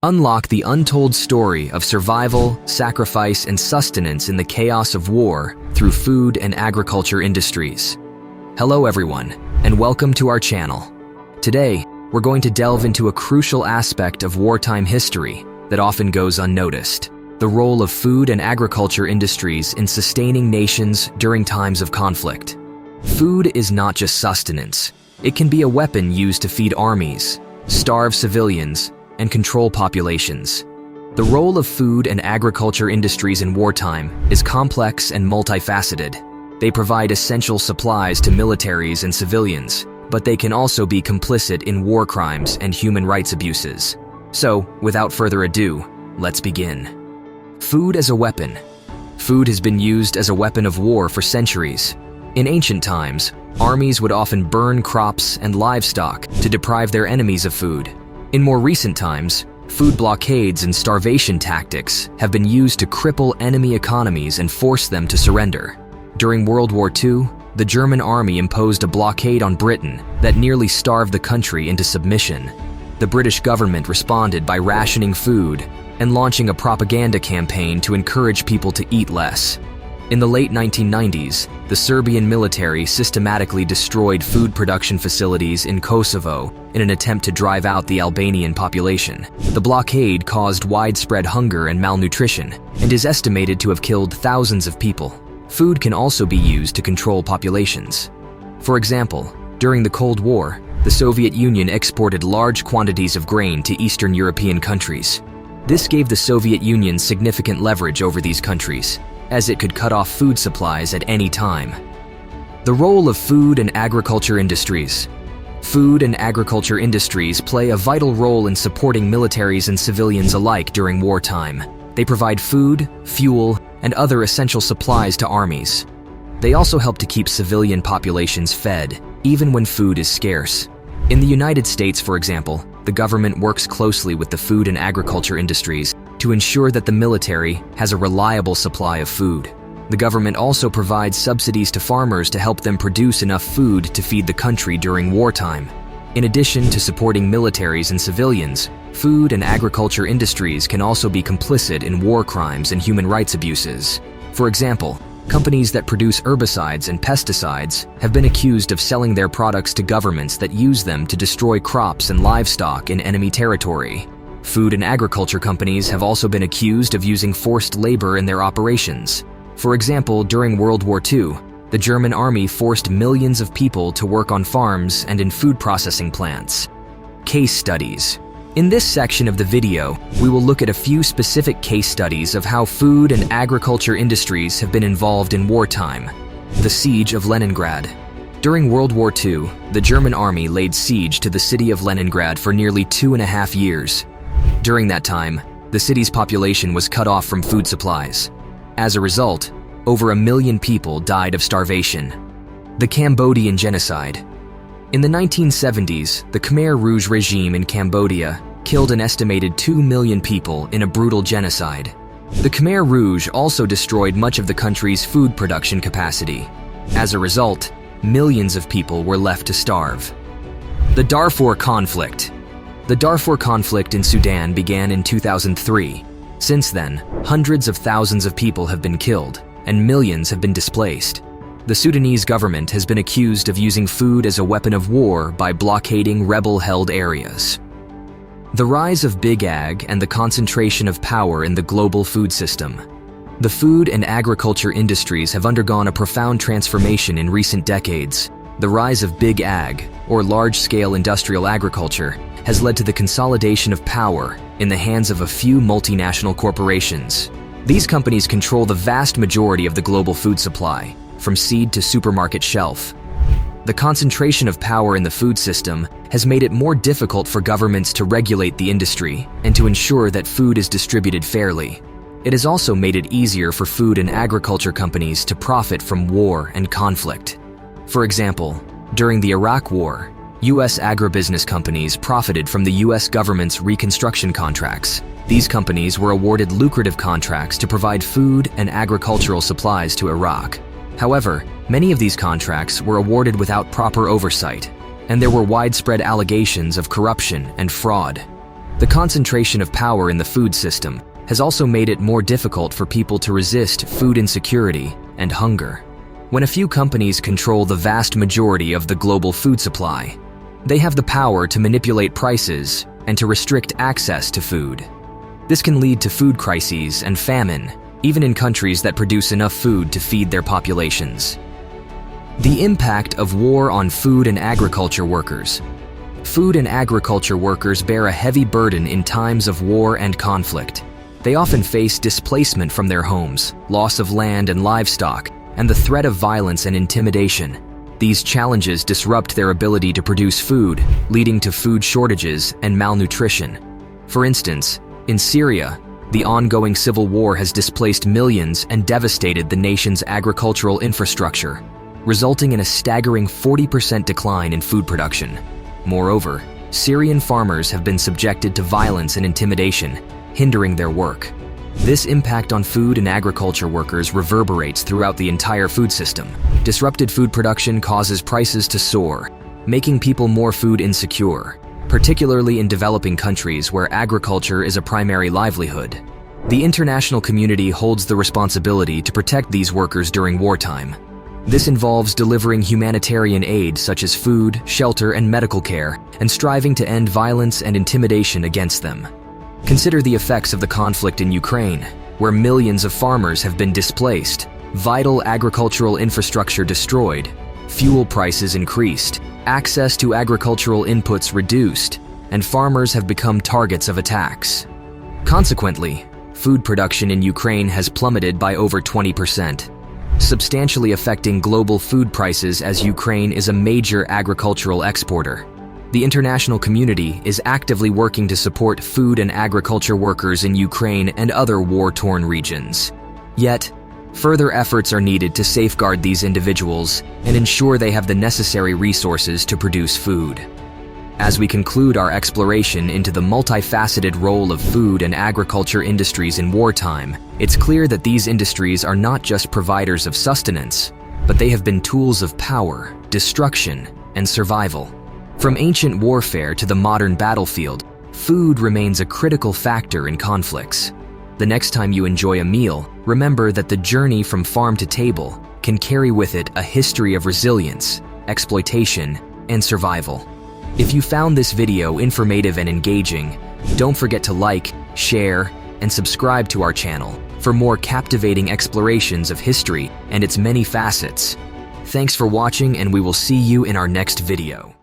Unlock the untold story of survival, sacrifice, and sustenance in the chaos of war through food and agriculture industries. Hello everyone, and welcome to our channel. Today, we're going to delve into a crucial aspect of wartime history that often goes unnoticed: the role of food and agriculture industries in sustaining nations during times of conflict. Food is not just sustenance. It can be a weapon used to feed armies, starve civilians, and control populations. The role of food and agriculture industries in wartime is complex and multifaceted. They provide essential supplies to militaries and civilians, but they can also be complicit in war crimes and human rights abuses. So, without further ado, let's begin. Food as a weapon. Food has been used as a weapon of war for centuries. In ancient times, armies would often burn crops and livestock to deprive their enemies of food. In more recent times, food blockades and starvation tactics have been used to cripple enemy economies and force them to surrender. During World War II, the German army imposed a blockade on Britain that nearly starved the country into submission. The British government responded by rationing food and launching a propaganda campaign to encourage people to eat less. In the late 1990s, the Serbian military systematically destroyed food production facilities in Kosovo in an attempt to drive out the Albanian population. The blockade caused widespread hunger and malnutrition and is estimated to have killed thousands of people. Food can also be used to control populations. For example, during the Cold War, the Soviet Union exported large quantities of grain to Eastern European countries. This gave the Soviet Union significant leverage over these countries, as it could cut off food supplies at any time. The role of food and agriculture industries. Food and agriculture industries play a vital role in supporting militaries and civilians alike during wartime. They provide food, fuel, and other essential supplies to armies. They also help to keep civilian populations fed, even when food is scarce. In the United States, for example, the government works closely with the food and agriculture industries to ensure that the military has a reliable supply of food. The government also provides subsidies to farmers to help them produce enough food to feed the country during wartime. In addition to supporting militaries and civilians, food and agriculture industries can also be complicit in war crimes and human rights abuses. For example, companies that produce herbicides and pesticides have been accused of selling their products to governments that use them to destroy crops and livestock in enemy territory. Food and agriculture companies have also been accused of using forced labor in their operations. For example, during World War II, the German army forced millions of people to work on farms and in food processing plants. Case studies. In this section of the video, we will look at a few specific case studies of how food and agriculture industries have been involved in wartime. The Siege of Leningrad. During World War II, the German army laid siege to the city of Leningrad for nearly 2.5 years. During that time, the city's population was cut off from food supplies. As a result, over 1 million people died of starvation. The Cambodian genocide. In the 1970s, the Khmer Rouge regime in Cambodia killed an estimated 2 million people in a brutal genocide. The Khmer Rouge also destroyed much of the country's food production capacity. As a result, millions of people were left to starve. The Darfur conflict. The Darfur conflict in Sudan began in 2003. Since then, hundreds of thousands of people have been killed, and millions have been displaced. The Sudanese government has been accused of using food as a weapon of war by blockading rebel-held areas. The rise of Big Ag and the concentration of power in the global food system. The food and agriculture industries have undergone a profound transformation in recent decades. The rise of Big Ag, or large-scale industrial agriculture, has led to the consolidation of power in the hands of a few multinational corporations. These companies control the vast majority of the global food supply, from seed to supermarket shelf. The concentration of power in the food system has made it more difficult for governments to regulate the industry and to ensure that food is distributed fairly. It has also made it easier for food and agriculture companies to profit from war and conflict. For example, during the Iraq War, U.S. agribusiness companies profited from the U.S. government's reconstruction contracts. These companies were awarded lucrative contracts to provide food and agricultural supplies to Iraq. However, many of these contracts were awarded without proper oversight, and there were widespread allegations of corruption and fraud. The concentration of power in the food system has also made it more difficult for people to resist food insecurity and hunger. When a few companies control the vast majority of the global food supply, they have the power to manipulate prices and to restrict access to food. This can lead to food crises and famine, even in countries that produce enough food to feed their populations. The impact of war on food and agriculture workers. Food and agriculture workers bear a heavy burden in times of war and conflict. They often face displacement from their homes, loss of land and livestock, and the threat of violence and intimidation. These challenges disrupt their ability to produce food, leading to food shortages and malnutrition. For instance, in Syria, the ongoing civil war has displaced millions and devastated the nation's agricultural infrastructure, resulting in a staggering 40% decline in food production. Moreover, Syrian farmers have been subjected to violence and intimidation, hindering their work. This impact on food and agriculture workers reverberates throughout the entire food system. Disrupted food production causes prices to soar, making people more food insecure, particularly in developing countries where agriculture is a primary livelihood. The international community holds the responsibility to protect these workers during wartime. This involves delivering humanitarian aid such as food, shelter, and medical care, and striving to end violence and intimidation against them. Consider the effects of the conflict in Ukraine, where millions of farmers have been displaced, vital agricultural infrastructure destroyed, fuel prices increased, access to agricultural inputs reduced, and farmers have become targets of attacks. Consequently, food production in Ukraine has plummeted by over 20%, substantially affecting global food prices as Ukraine is a major agricultural exporter. The international community is actively working to support food and agriculture workers in Ukraine and other war-torn regions. Yet, further efforts are needed to safeguard these individuals and ensure they have the necessary resources to produce food. As we conclude our exploration into the multifaceted role of food and agriculture industries in wartime, it's clear that these industries are not just providers of sustenance, but they have been tools of power, destruction, and survival. From ancient warfare to the modern battlefield, food remains a critical factor in conflicts. The next time you enjoy a meal, remember that the journey from farm to table can carry with it a history of resilience, exploitation, and survival. If you found this video informative and engaging, don't forget to like, share, and subscribe to our channel for more captivating explorations of history and its many facets. Thanks for watching, and we will see you in our next video.